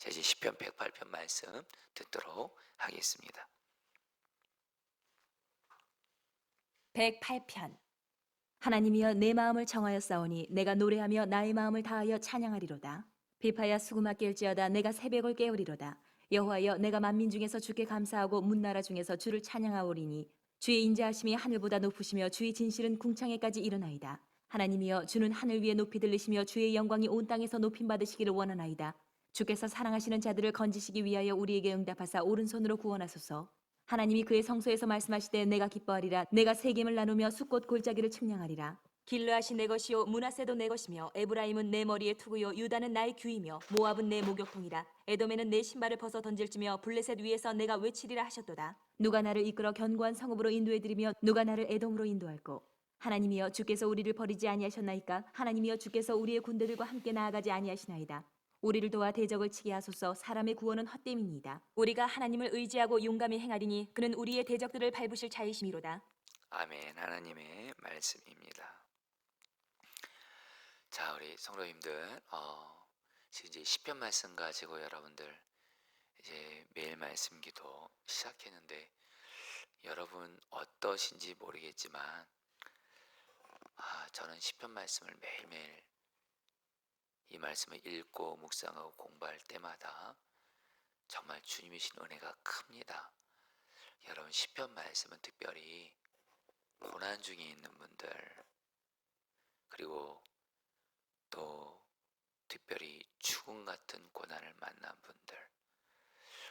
자, 이제 시편 108편 말씀 듣도록 하겠습니다. 108편. 하나님이여 내 마음을 청하였사오니 내가 노래하며 나의 마음을 다하여 찬양하리로다. 비파야 수금아 깰지어다 내가 새벽을 깨우리로다. 여호와여 내가 만민 중에서 주께 감사하고 문나라 중에서 주를 찬양하오리니 주의 인자하심이 하늘보다 높으시며 주의 진실은 궁창에까지 이르나이다. 하나님이여 주는 하늘 위에 높이 들리시며 주의 영광이 온 땅에서 높임 받으시기를 원하나이다. 주께서 사랑하시는 자들을 건지시기 위하여 우리에게 응답하사 오른손으로 구원하소서. 하나님이 그의 성소에서 말씀하시되 내가 기뻐하리라. 내가 세겜을 나누며 숫꽃 골짜기를 측량하리라. 길르앗이 내 것이요 므낫세도 내 것이며 에브라임은 내 머리의 투구요 유다는 나의 규이며 모압은 내 목욕통이라. 에돔에는 내 신발을 벗어 던질지며 블레셋 위에서 내가 외치리라 하셨도다. 누가 나를 이끌어 견고한 성읍으로 인도해드리며 누가 나를 에돔으로 인도할꼬. 하나님이여 주께서 우리를 버리지 아니하셨나이까. 하나님이여 주께서 우리의 군대들과 함께 나아가지 아니하시나이다. 우리를 도와 대적을 치게 하소서. 사람의 구원은 헛됨이니이다. 우리가 하나님을 의지하고 용감히 행하리니 그는 우리의 대적들을 밟으실 자이심이로다. 아멘. 하나님의 말씀입니다. 자, 우리 성도님들, 지금 이제 시편 말씀 가지고 여러분들 이제 매일 말씀 기도 시작했는데 여러분 어떠신지 모르겠지만 저는 시편 말씀을 매일매일 이 말씀을 읽고 묵상하고 공부할 때마다 정말 주님이신 은혜가 큽니다. 여러분 시편 말씀은 특별히 고난 중에 있는 분들, 그리고 또 특별히 죽음 같은 고난을 만난 분들,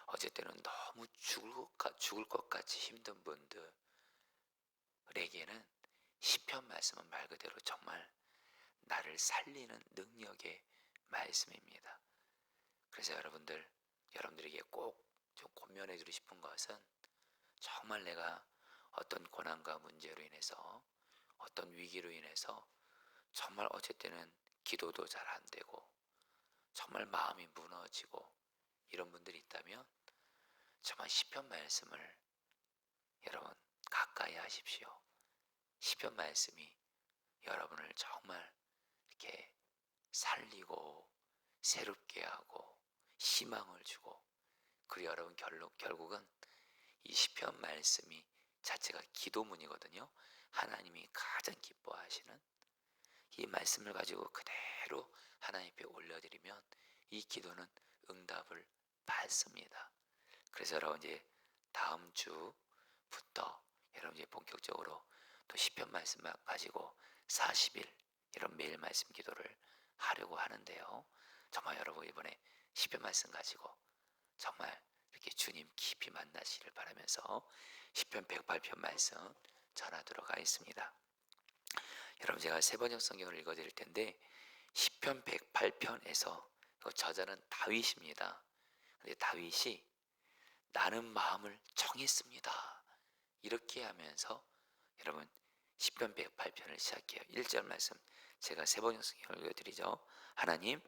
어쨌든 너무 죽을 것 같이 힘든 분들에게는 시편 말씀은 말 그대로 정말 나를 살리는 능력의 말씀입니다. 그래서 여러분들에게 꼭 좀 권면해 드리고 싶은 것은, 정말 내가 어떤 고난과 문제로 인해서, 어떤 위기로 인해서 정말 어쨌든 기도도 잘 안 되고 정말 마음이 무너지고 이런 분들이 있다면 정말 시편 말씀을 여러분 가까이 하십시오. 시편 말씀이 여러분을 정말 이렇게 살리고 새롭게 하고 희망을 주고, 그리고 여러분 결국은 이 시편 말씀이 자체가 기도문이거든요. 하나님이 가장 기뻐하시는 이 말씀을 가지고 그대로 하나님 앞에 올려드리면 이 기도는 응답을 받습니다. 그래서 여러분 이제 다음 주부터 여러분 이제 본격적으로 또 시편 말씀 가지고 40일 이런 매일 말씀 기도를 하려고 하는데요. 정말 여러분 이번에 시편 말씀 가지고 정말 이렇게 주님 깊이 만나시기를 바라면서 시편 108편 말씀 전하도록 하겠습니다. 여러분 제가 세 번역 성경을 읽어드릴 텐데 시편 108편에서 저자는 다윗입니다. 근데 다윗이 나는 마음을 정했습니다 이렇게 하면서 여러분 시편 108편을 시작해요. 1절 말씀 제가 세 번역 성경을 읽어드리죠. 하나님,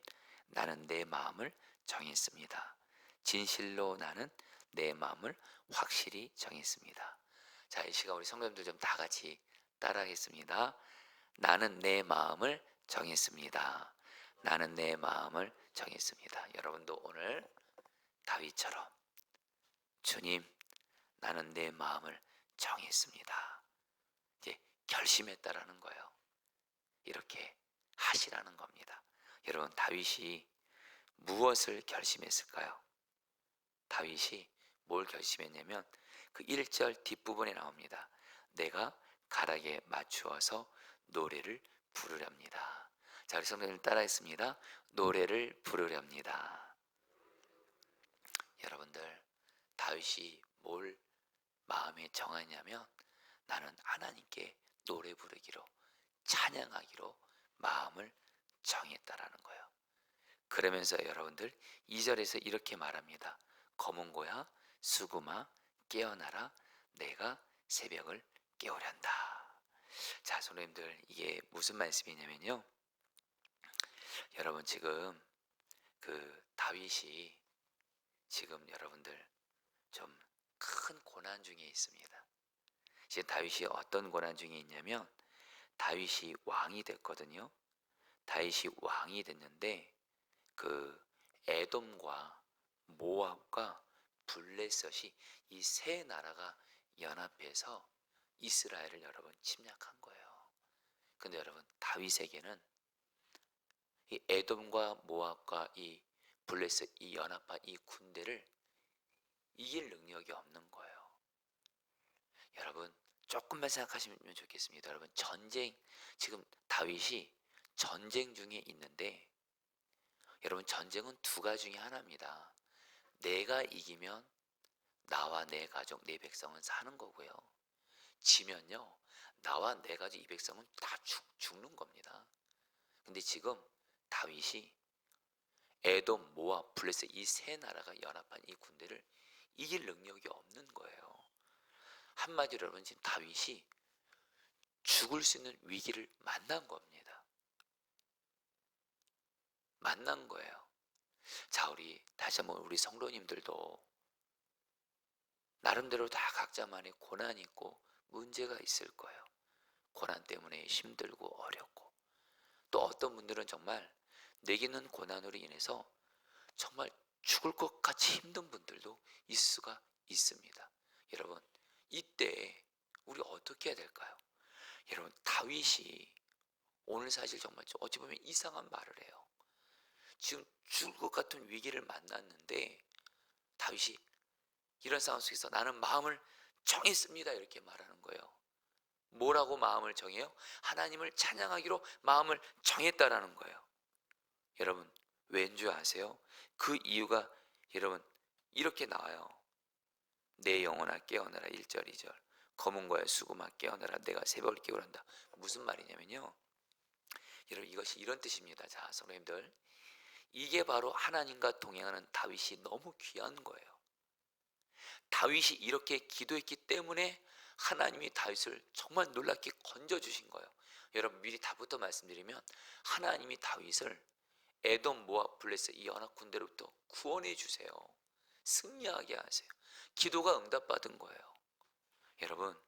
나는 내 마음을 정했습니다. 진실로 나는 내 마음을 확실히 정했습니다. 자, 이 시간 우리 성도님들 좀 다 같이 따라하겠습니다. 나는 내 마음을 정했습니다. 나는 내 마음을 정했습니다. 여러분도 오늘 다윗처럼 주님, 나는 내 마음을 정했습니다. 이제 결심했다라는 거예요. 이렇게 하시라는 겁니다. 여러분 다윗이 무엇을 결심했을까요? 다윗이 뭘 결심했냐면 그 1절 뒷부분에 나옵니다. 내가 가락에 맞추어서 노래를 부르렵니다. 자, 우리 성도님 따라했습니다. 노래를 부르렵니다. 여러분들 다윗이 뭘 마음에 정하냐면 나는 하나님께 노래 부르기로, 찬양하기로 마음을 정했다라는 거예요. 그러면서 여러분들 2절에서 이렇게 말합니다. 검은고야 수구마 깨어나라, 내가 새벽을 깨우련다. 자, 성도님들 이게 무슨 말씀이냐면요, 여러분 지금 그 다윗이 지금 여러분들 좀 큰 고난 중에 있습니다. 지금 다윗이 어떤 고난 중에 있냐면 다윗이 왕이 됐거든요. 다윗이 왕이 됐는데 그 에돔과 모압과 블레셋이 이 세 나라가 연합해서 이스라엘을 여러분 침략한 거예요. 근데 여러분 다윗에게는 이 에돔과 모압과 이 블레셋 이 연합한 이 군대를 이길 능력이 없는 거예요. 여러분 조금만 생각하시면 좋겠습니다. 여러분 전쟁 지금 다윗이 전쟁 중에 있는데 여러분 전쟁은 두 가지 중에 하나입니다. 내가 이기면 나와 내 가족 내 백성은 사는 거고요. 지면요 나와 내 가족 이 백성은 다 죽는 겁니다. 근데 지금 다윗이 에돔, 모압, 블레셋 이 세 나라가 연합한 이 군대를 이길 능력이 없는 거예요. 한마디로 여러분 지금 다윗이 죽을 수 있는 위기를 만난 겁니다. 만난 거예요. 자, 우리 다시 한번 우리 성도님들도 나름대로 다 각자만의 고난이 있고 문제가 있을 거예요. 고난 때문에 힘들고 어렵고 또 어떤 분들은 정말 내기는 고난으로 인해서 정말 죽을 것 같이 힘든 분들도 있을 수가 있습니다. 여러분 이때 우리 어떻게 해야 될까요? 여러분 다윗이 오늘 사실 정말 어찌 보면 이상한 말을 해요. 지금 죽을 것 같은 위기를 만났는데 다윗이 이런 상황 속에서 나는 마음을 정했습니다 이렇게 말하는 거예요. 뭐라고 마음을 정해요? 하나님을 찬양하기로 마음을 정했다라는 거예요. 여러분 왠 줄 아세요? 그 이유가 여러분 이렇게 나와요. 내 영혼아 깨어나라 1절 2절 검은 거야 수고마 깨어나라 내가 새벽을 깨우란다. 무슨 말이냐면요 여러분 이것이 이런 뜻입니다. 자 성도님들 이게 바로 하나님과 동행하는 다윗이 너무 귀한 거예요. 다윗이 이렇게 기도했기 때문에 하나님이 다윗을 정말 놀랍게 건져주신 거예요. 여러분 미리 답부터 말씀드리면 하나님이 다윗을 에돔, 모압, 블레셋 이 연합 군대로부터 구원해 주세요. 승리하게 하세요. 기도가 응답받은 거예요. 여러분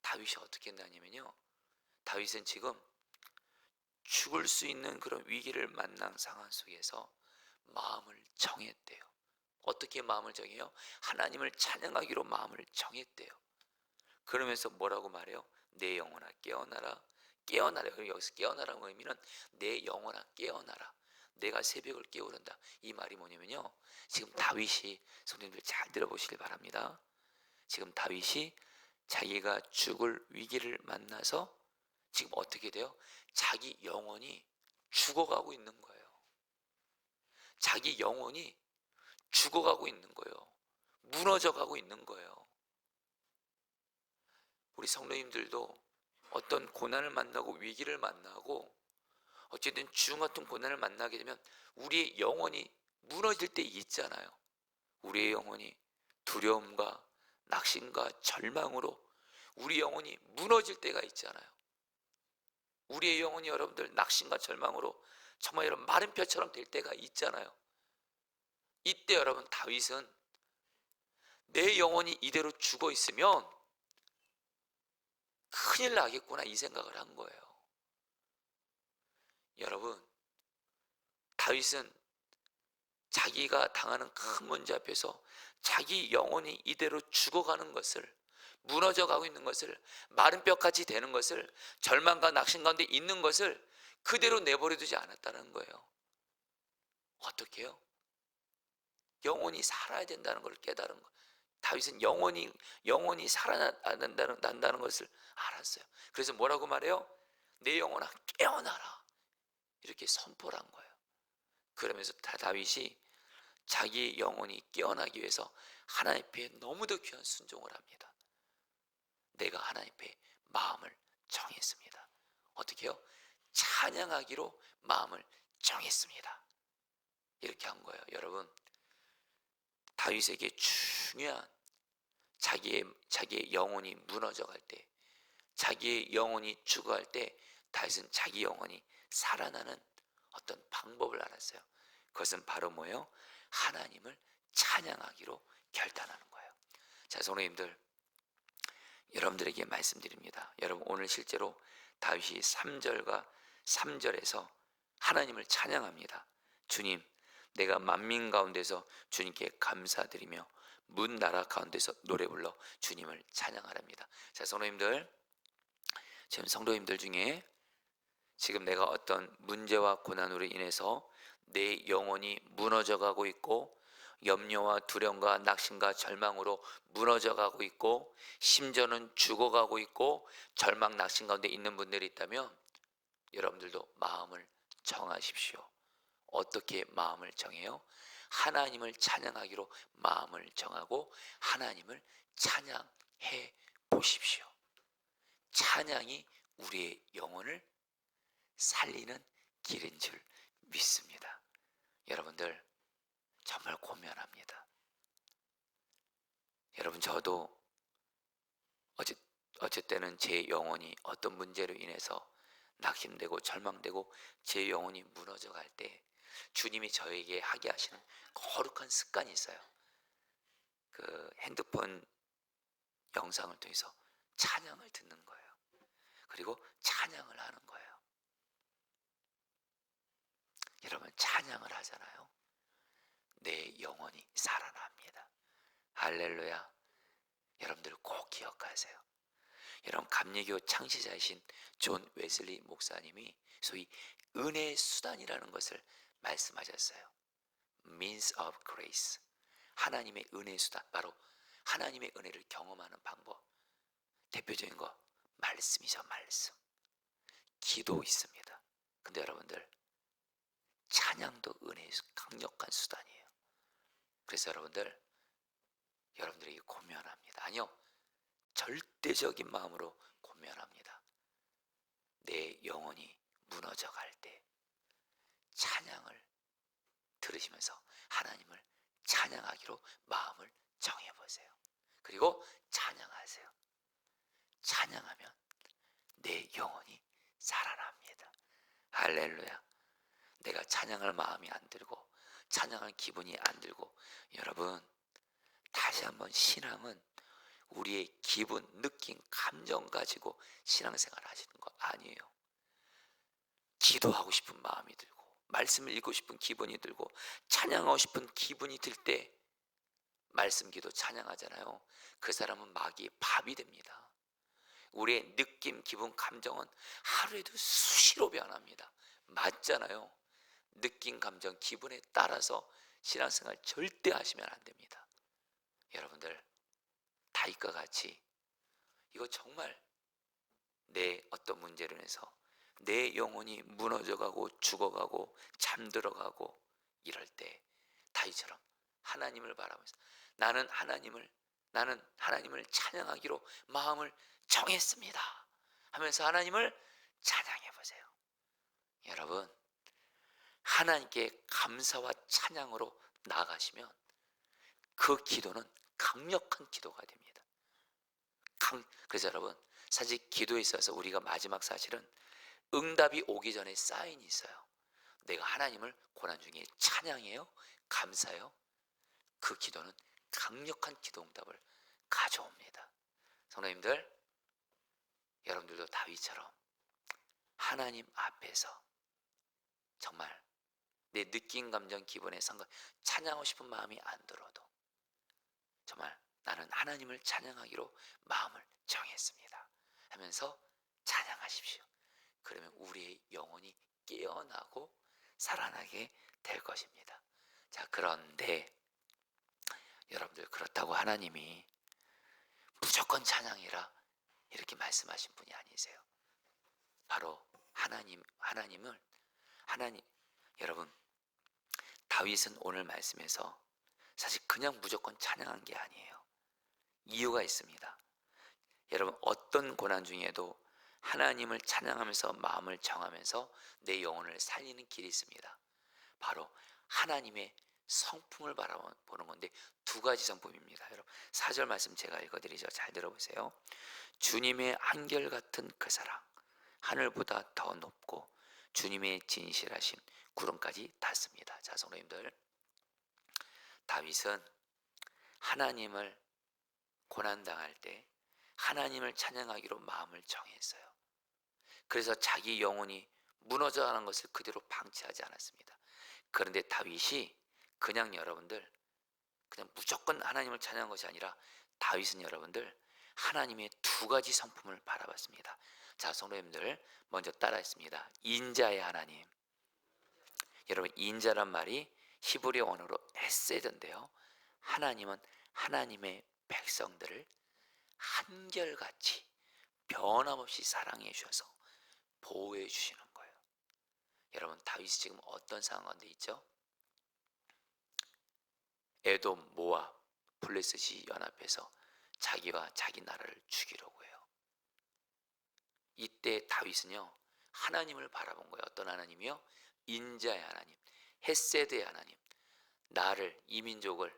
다윗이 어떻게 했냐면요 다윗은 지금 죽을 수 있는 그런 위기를 만난 상황 속에서 마음을 정했대요. 어떻게 마음을 정해요? 하나님을 찬양하기로 마음을 정했대요. 그러면서 뭐라고 말해요? 내 영혼아 깨어나라 깨어나라. 여기서 깨어나라는 의미는 내 영혼아 깨어나라 내가 새벽을 깨우른다. 이 말이 뭐냐면요 지금 다윗이 성도님들 잘 들어보시길 바랍니다. 지금 다윗이 자기가 죽을 위기를 만나서 지금 어떻게 돼요? 자기 영혼이 죽어가고 있는 거예요. 자기 영혼이 죽어가고 있는 거예요. 무너져가고 있는 거예요. 우리 성도님들도 어떤 고난을 만나고 위기를 만나고 어쨌든 죽음 같은 고난을 만나게 되면 우리의 영혼이 무너질 때 있잖아요. 우리의 영혼이 두려움과 낙심과 절망으로 우리 영혼이 무너질 때가 있잖아요. 우리의 영혼이 여러분들 낙심과 절망으로 정말 여러분 마른 뼈처럼 될 때가 있잖아요. 이때 여러분 다윗은 내 영혼이 이대로 죽어 있으면 큰일 나겠구나 이 생각을 한 거예요. 여러분 다윗은 자기가 당하는 큰 문제 앞에서 자기 영혼이 이대로 죽어가는 것을 무너져가고 있는 것을 마른 뼈같이 되는 것을 절망과 낙심 가운데 있는 것을 그대로 내버려 두지 않았다는 거예요. 어떻게 해요? 영혼이 살아야 된다는 걸 깨달은 거. 다윗은 영혼이 살아난다는 것을 알았어요. 그래서 뭐라고 말해요? 내 영혼아 깨어나라 이렇게 선포를 한 거예요. 그러면서 다윗이 자기 영혼이 깨어나기 위해서 하나님 앞에 너무도 귀한 순종을 합니다. 내가 하나님 앞에 마음을 정했습니다. 어떻게 해요? 찬양하기로 마음을 정했습니다. 이렇게 한 거예요. 여러분 다윗에게 중요한 자기의 영혼이 무너져갈 때 자기의 영혼이 죽어갈 때 다윗은 자기 영혼이 살아나는 어떤 방법을 알았어요. 그것은 바로 뭐예요? 하나님을 찬양하기로 결단하는 거예요. 자 성도님들 여러분들에게 말씀드립니다. 여러분 오늘 실제로 다윗이 3절과 3절에서 하나님을 찬양합니다. 주님 내가 만민 가운데서 주님께 감사드리며 문 나라 가운데서 노래 불러 주님을 찬양하랍니다. 자, 성도님들, 지금 성도님들 중에 지금 내가 어떤 문제와 고난으로 인해서 내 영혼이 무너져 가고 있고 염려와 두려움과 낙심과 절망으로 무너져 가고 있고 심지어는 죽어가고 있고 절망 낙심 가운데 있는 분들이 있다면 여러분들도 마음을 정하십시오. 어떻게 마음을 정해요? 하나님을 찬양하기로 마음을 정하고 하나님을 찬양해 보십시오. 찬양이 우리의 영혼을 살리는 길인 줄 믿습니다. 여러분들 정말 고면합니다. 여러분, 저도 어쨌 때는 제 영혼이 어떤 문제로 인해서 낙심되고 절망되고 제 영혼이 무너져 갈 때 주님이 저에게 하게 하시는 거룩한 습관이 있어요. 그 핸드폰 영상을 통해서 찬양을 듣는 거예요. 그리고 찬양을 하는 거예요. 여러분, 찬양을 하잖아요. 내 영혼이 살아납니다. 할렐루야. 여러분들 꼭 기억하세요. 여러분, 감리교 창시자이신 존 웨슬리 목사님이 소위 은혜의 수단이라는 것을 말씀하셨어요. means of grace, 하나님의 은혜의 수단, 바로 하나님의 은혜를 경험하는 방법, 대표적인 거 말씀이죠. 말씀, 기도 있습니다. 근데 여러분들, 찬양도 은혜의 강력한 수단이에요. 그래서 여러분들에게 고면합니다. 아니요, 절대적인 마음으로 고면합니다. 내 영혼이 무너져 갈 때 찬양을 들으시면서 하나님을 찬양하기로 마음을 정해보세요. 그리고 찬양하세요. 찬양하면 내 영혼이 살아납니다. 할렐루야. 내가 찬양할 마음이 안 들고 찬양할 기분이 안 들고, 여러분, 다시 한번, 신앙은 우리의 기분, 느낌, 감정 가지고 신앙생활 하시는 거 아니에요. 기도하고 싶은 마음이 들고 말씀을 읽고 싶은 기분이 들고 찬양하고 싶은 기분이 들 때 말씀, 기도, 찬양하잖아요. 그 사람은 마귀의 밥이 됩니다. 우리의 느낌, 기분, 감정은 하루에도 수시로 변합니다. 맞잖아요. 느낌, 감정, 기분에 따라서 신앙생활 절대 하시면 안 됩니다. 여러분들, 다윗과 같이 이거 정말 내 어떤 문제로 인해서 내 영혼이 무너져가고 죽어가고 잠들어가고 이럴 때 다윗처럼 하나님을 바라보면서 나는 하나님을 찬양하기로 마음을 정했습니다 하면서 하나님을 찬양해 보세요. 여러분, 하나님께 감사와 찬양으로 나아가시면 그 기도는 강력한 기도가 됩니다. 그래서 여러분, 사실 기도에 있어서 우리가 마지막 사실은 응답이 오기 전에 사인이 있어요. 내가 하나님을 고난 중에 찬양해요, 감사해요. 그 기도는 강력한 기도 응답을 가져옵니다. 성도님들, 여러분들도 다윗처럼 하나님 앞에서 정말 내 느낌, 감정, 기분에 상관 찬양하고 싶은 마음이 안 들어도 정말 나는 하나님을 찬양하기로 마음을 정했습니다 하면서 찬양하십시오. 그러면 우리의 영혼이 깨어나고 살아나게 될 것입니다. 자, 그런데 여러분들, 그렇다고 하나님이 무조건 찬양해라 이렇게 말씀하신 분이 아니세요. 바로 여러분, 다윗은 오늘 말씀에서 사실 그냥 무조건 찬양한 게 아니에요. 이유가 있습니다. 여러분, 어떤 고난 중에도 하나님을 찬양하면서 마음을 정하면서 내 영혼을 살리는 길이 있습니다. 바로 하나님의 성품을 바라보는 건데 두 가지 성품입니다. 여러분, 4절 말씀 제가 읽어드리죠. 잘 들어보세요. 주님의 한결같은 그 사랑, 하늘보다 더 높고 주님의 진실하심 구름까지 닿습니다. 자, 성도님들, 다윗은 하나님을 고난당할 때 하나님을 찬양하기로 마음을 정했어요. 그래서 자기 영혼이 무너져가는 것을 그대로 방치하지 않았습니다. 그런데 다윗이 그냥 여러분들 그냥 무조건 하나님을 찬양한 것이 아니라 다윗은 여러분들 하나님의 두 가지 성품을 바라봤습니다. 자, 성도님들 먼저 따라했습니다. 인자의 하나님. 여러분, 인자란 말이 히브리 언어로 헤세드인데요. 하나님은 하나님의 백성들을 한결같이 변함없이 사랑해 주셔서 보호해 주시는 거예요. 여러분, 다윗이 지금 어떤 상황 가운데 있죠? 에돔, 모압, 블레셋이 연합해서 자기와 자기 나라를 죽이려고 해요. 이때 다윗은요, 하나님을 바라본 거예요. 어떤 하나님이요? 인자의 하나님, 헤세드의 하나님, 나를, 이 민족을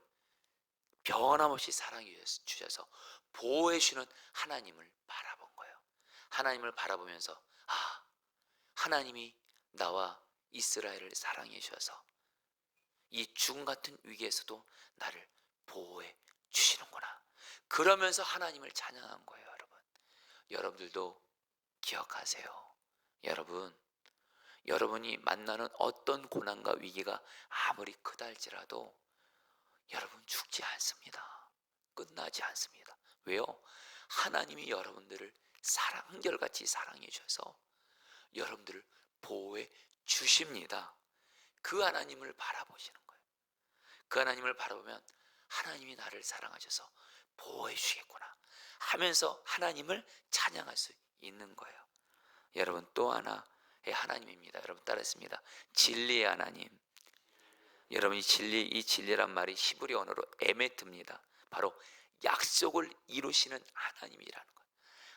변함없이 사랑해 주셔서 보호해 주는 하나님을 바라본 거예요. 하나님을 바라보면서 하나님이 나와 이스라엘을 사랑해 주셔서 이 죽음 같은 위기에서도 나를 보호해 주시는구나. 그러면서 하나님을 찬양한 거예요. 여러분, 여러분들도 기억하세요. 여러분이 만나는 어떤 고난과 위기가 아무리 크다 할지라도 여러분 죽지 않습니다. 끝나지 않습니다. 왜요? 하나님이 여러분들을 한결같이 사랑해 주셔서 여러분들을 보호해 주십니다. 그 하나님을 바라보시는 거예요. 그 하나님을 바라보면 하나님이 나를 사랑하셔서 보호해 주시겠구나 하면서 하나님을 찬양할 수 있는 거예요. 여러분, 또 하나의 하나님입니다. 여러분 따라했습니다. 진리의 하나님. 여러분, 이 진리란 말이 히브리 언어로 에메트입니다. 바로 약속을 이루시는 하나님이라는 거예요.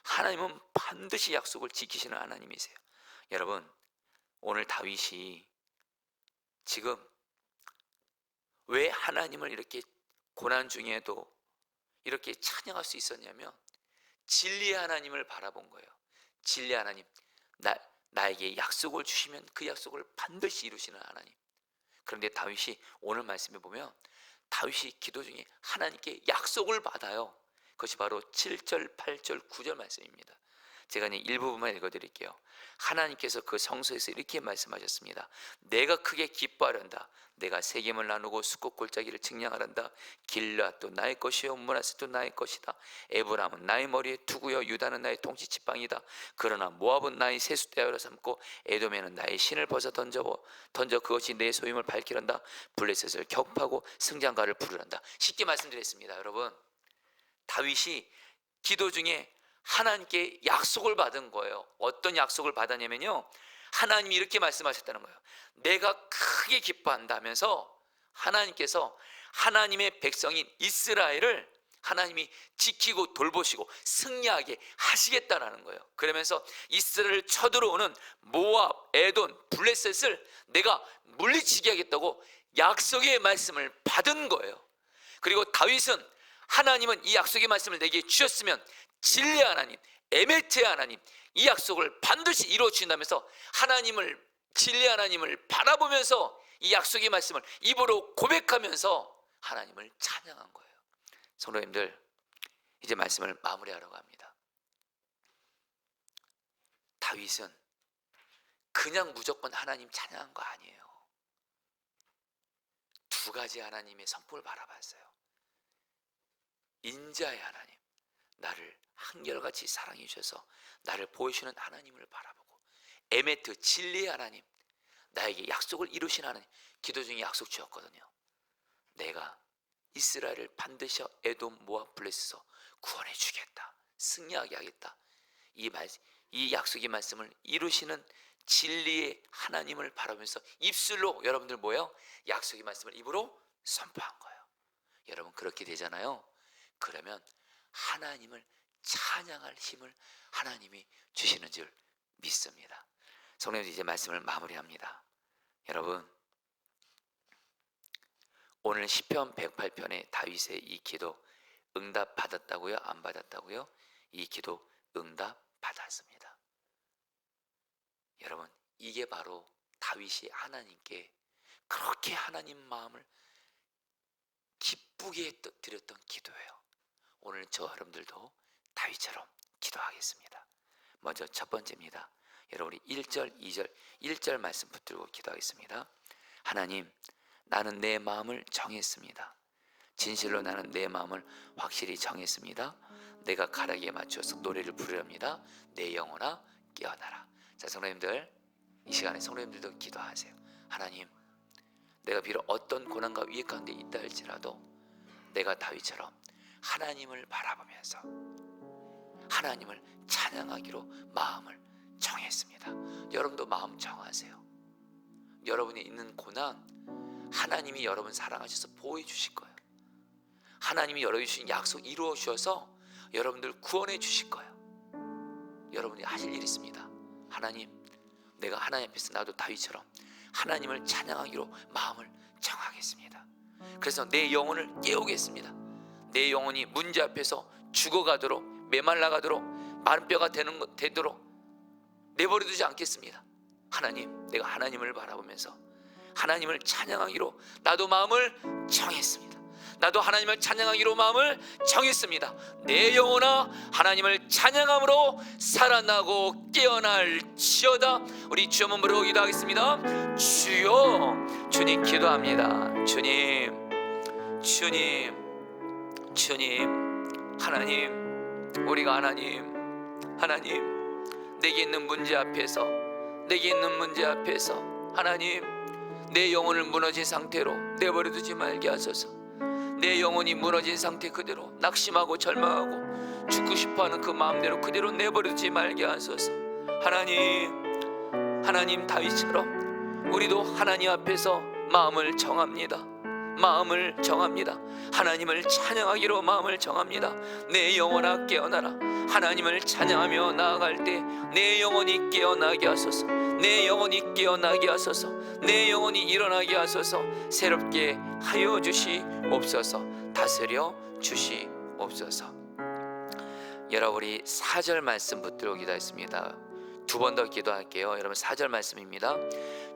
하나님은 반드시 약속을 지키시는 하나님이세요. 여러분, 오늘 다윗이 지금 왜 하나님을 이렇게 고난 중에도 이렇게 찬양할 수 있었냐면 진리의 하나님을 바라본 거예요. 진리의 하나님, 나에게 약속을 주시면 그 약속을 반드시 이루시는 하나님. 그런데 다윗이 오늘 말씀에 보면 다윗이 기도 중에 하나님께 약속을 받아요. 그것이 바로 7절, 8절, 9절 말씀입니다. 제가 일부분만 읽어드릴게요. 하나님께서 그 성소에서 이렇게 말씀하셨습니다. 내가 크게 기뻐하련다. 내가 세겜을 나누고 수국 골짜기를 측량하란다. 길앗도 나의 것이요 므낫셋도 나의 것이다. 에브라임은 나의 머리에 두고요 유다는 나의 통치지팡이다. 그러나 모압은 나의 세숫대야로 삼고 에돔에는 나의 신을 벗어 던져 그것이 내 소임을 밝히란다. 블레셋을 격파하고 승장가를 부르란다. 쉽게 말씀드렸습니다. 여러분, 다윗이 기도 중에 하나님께 약속을 받은 거예요. 어떤 약속을 받았냐면요, 하나님이 이렇게 말씀하셨다는 거예요. 내가 크게 기뻐한다면서 하나님께서 하나님의 백성인 이스라엘을 하나님이 지키고 돌보시고 승리하게 하시겠다라는 거예요. 그러면서 이스라엘을 쳐들어오는 모압, 에돔, 블레셋을 내가 물리치게 하겠다고 약속의 말씀을 받은 거예요. 그리고 다윗은 하나님은 이 약속의 말씀을 내게 주셨으면 진리의 하나님, 에메트의 하나님, 이 약속을 반드시 이루어 주신다면서 하나님을, 진리의 하나님을 바라보면서 이 약속의 말씀을 입으로 고백하면서 하나님을 찬양한 거예요. 성도님들, 이제 말씀을 마무리하려고 합니다. 다윗은 그냥 무조건 하나님 찬양한 거 아니에요. 두 가지 하나님의 성품을 바라봤어요. 인자의 하나님, 나를 한결같이 사랑해 주셔서 나를 보여주시는 하나님을 바라보고, 에메트, 진리의 하나님, 나에게 약속을 이루신 하나님. 기도 중에 약속 주었거든요. 내가 이스라엘을 반드시 에돔, 모압, 블레셋에서 구원해 주겠다, 승리하게 하겠다. 이 약속의 말씀을 이루시는 진리의 하나님을 바라보면서 입술로 여러분들 뭐예요? 약속의 말씀을 입으로 선포한 거예요. 여러분, 그렇게 되잖아요. 그러면 하나님을 찬양할 힘을 하나님이 주시는 줄 믿습니다. 성령님, 이제 말씀을 마무리합니다. 여러분, 오늘 시편 108편의 다윗의 이 기도 응답 받았다고요? 안 받았다고요? 이 기도 응답 받았습니다. 여러분, 이게 바로 다윗이 하나님께 그렇게 하나님 마음을 기쁘게 드렸던 기도예요. 오늘 저 여러분들도 다윗처럼 기도하겠습니다. 먼저 첫 번째입니다. 여러분, 우리 1절, 2절, 1절 말씀 붙들고 기도하겠습니다. 하나님, 나는 내 마음을 정했습니다. 진실로 나는 내 마음을 확실히 정했습니다. 내가 가락에 맞춰서 노래를 부르렵니다. 내 영혼아 깨어나라. 자, 성도님들, 이 시간에 성도님들도 기도하세요. 하나님, 내가 비록 어떤 고난과 위기 가운데 있다 할지라도 내가 다윗처럼 하나님을 바라보면서 하나님을 찬양하기로 마음을 정했습니다. 여러분도 마음 정하세요. 여러분이 있는 고난, 하나님이 여러분 사랑하셔서 보호해 주실 거예요. 하나님이 여러분이 주신 약속 이루어 주셔서 여러분들 구원해 주실 거예요. 여러분이 하실 일이 있습니다. 하나님, 내가 하나님 앞에서 나도 다윗처럼 하나님을 찬양하기로 마음을 정하겠습니다. 그래서 내 영혼을 깨우겠습니다. 내 영혼이 문제 앞에서 죽어가도록, 메말라가도록, 마른 뼈가 되도록 내버려두지 않겠습니다. 하나님, 내가 하나님을 바라보면서 하나님을 찬양하기로 나도 마음을 정했습니다. 나도 하나님을 찬양하기로 마음을 정했습니다. 내 영혼아 하나님을 찬양함으로 살아나고 깨어날지어다. 우리 주 한번 부르고 기도하겠습니다. 주여, 주님 기도합니다. 주님, 하나님, 우리가 하나님, 내게 있는 문제 앞에서 하나님, 내 영혼을 무너진 상태로 내버려두지 말게 하소서. 내 영혼이 무너진 상태 그대로 낙심하고 절망하고 죽고 싶어하는 그 마음대로 그대로 내버려두지 말게 하소서. 하나님 다윗처럼 우리도 하나님 앞에서 마음을 정합니다. 하나님을 찬양하기로 마음을 정합니다. 내 영혼아 깨어나라. 하나님을 찬양하며 나아갈 때 내 영혼이 깨어나게 하소서. 내 영혼이 깨어나게 하소서. 내 영혼이 일어나게 하소서. 새롭게 하여 주시옵소서. 다스려 주시옵소서. 여러분, 우리 4절 말씀 붙들고 기도했습니다. 두 번 더 기도할게요. 여러분, 4절 말씀입니다.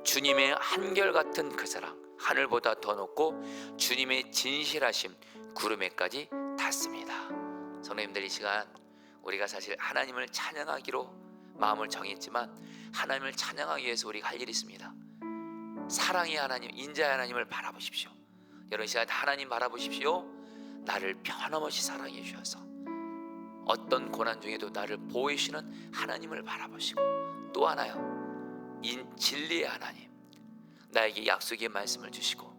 주님의 한결같은 그 사랑, 하늘보다 더 높고 주님의 진실하심 구름에까지 닿습니다. 성도님들, 이 시간 우리가 사실 하나님을 찬양하기로 마음을 정했지만 하나님을 찬양하기 위해서 우리가 할 일이 있습니다. 사랑의 하나님, 인자의 하나님을 바라보십시오. 여러분, 이 시간 하나님 바라보십시오. 나를 변함없이 사랑해 주셔서 어떤 고난 중에도 나를 보호해 주시는 하나님을 바라보시고, 또 하나요, 진리의 하나님, 나에게 약속의 말씀을 주시고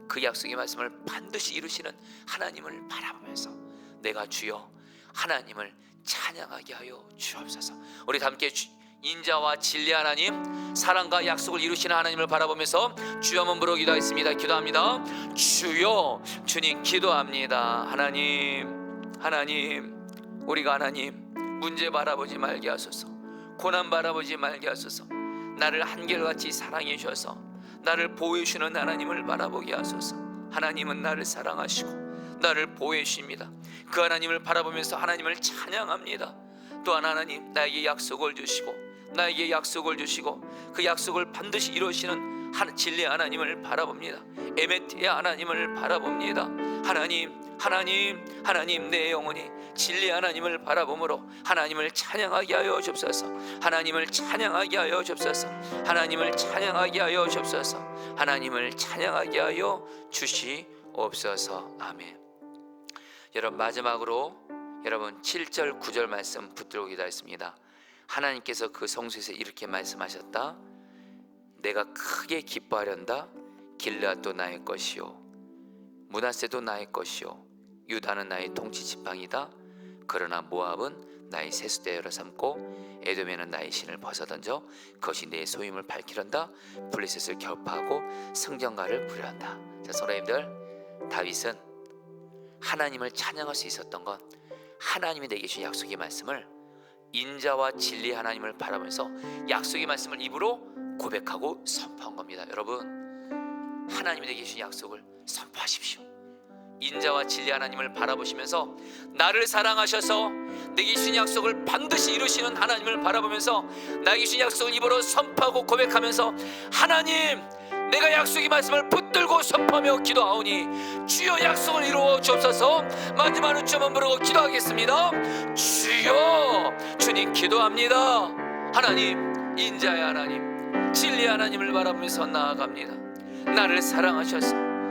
그 약속의 말씀을 반드시 이루시는 하나님을 바라보면서 내가 주여 하나님을 찬양하게 하여 주옵소서. 우리 함께 인자와 진리 하나님, 사랑과 약속을 이루시는 하나님을 바라보면서 주여 한번 부르고 기도하겠습니다. 기도합니다. 주여, 주님 기도합니다. 하나님, 우리가 하나님 문제 바라보지 말게 하소서. 고난 바라보지 말게 하소서. 나를 한결같이 사랑해 주셔서 나를 보호해 주시는 하나님을 바라보게 하소서. 하나님은 나를 사랑하시고 나를 보호해 주십니다. 그 하나님을 바라보면서 하나님을 찬양합니다. 또한 하나님, 나에게 약속을 주시고 그 약속을 반드시 이루시는 진리의 하나님을 바라봅니다. 에메트의 하나님을 바라봅니다. 하나님, 내 영혼이 진리의 하나님을 바라보므로 하나님을 찬양하게 하여 주옵소서. 하나님을 찬양하게 하여 주옵소서. 하나님을 찬양하게 하여 주옵소서. 하나님을 찬양하게 하여 주시옵소서. 아멘. 여러분, 마지막으로 여러분 7절 9절 말씀 붙들고 기도했습니다. 하나님께서 그 성소에서 이렇게 말씀하셨다. 내가 크게 기뻐하련다. 길르앗도 나의 것이요 므낫세도 나의 것이요 유다는 나의 통치 지팡이다. 그러나 모압은 나의 세수대열을 삼고 에돔에는 나의 신을 벗어던져 그것이 내 소임을 밝히란다. 블레셋을 격파하고 성전가를 부려한다. 자, 성도님들, 다윗은 하나님을 찬양할 수 있었던 건 하나님이 내게 주신 약속의 말씀을 인자와 진리 하나님을 바라보면서 약속의 말씀을 입으로 고백하고 선포한 겁니다. 여러분, 하나님이 내게 주신 약속을 선포하십시오. 인자와 진리 하나님을 바라보시면서 나를 사랑하셔서 내게 주신 약속을 반드시 이루시는 하나님을 바라보면서 나에게 주신 약속을 입으로 선포하고 고백하면서 하나님, 내가 약속의 말씀을 붙들고 선포하며 기도하오니 주여 약속을 이루어 주옵소서. 마지막으로 주 한번 부르고 기도하겠습니다. 주여, 주님 기도합니다. 하나님, 인자의 하나님, 진리의 하나님을 바라보면서 나아갑니다. 나를 사랑하셔서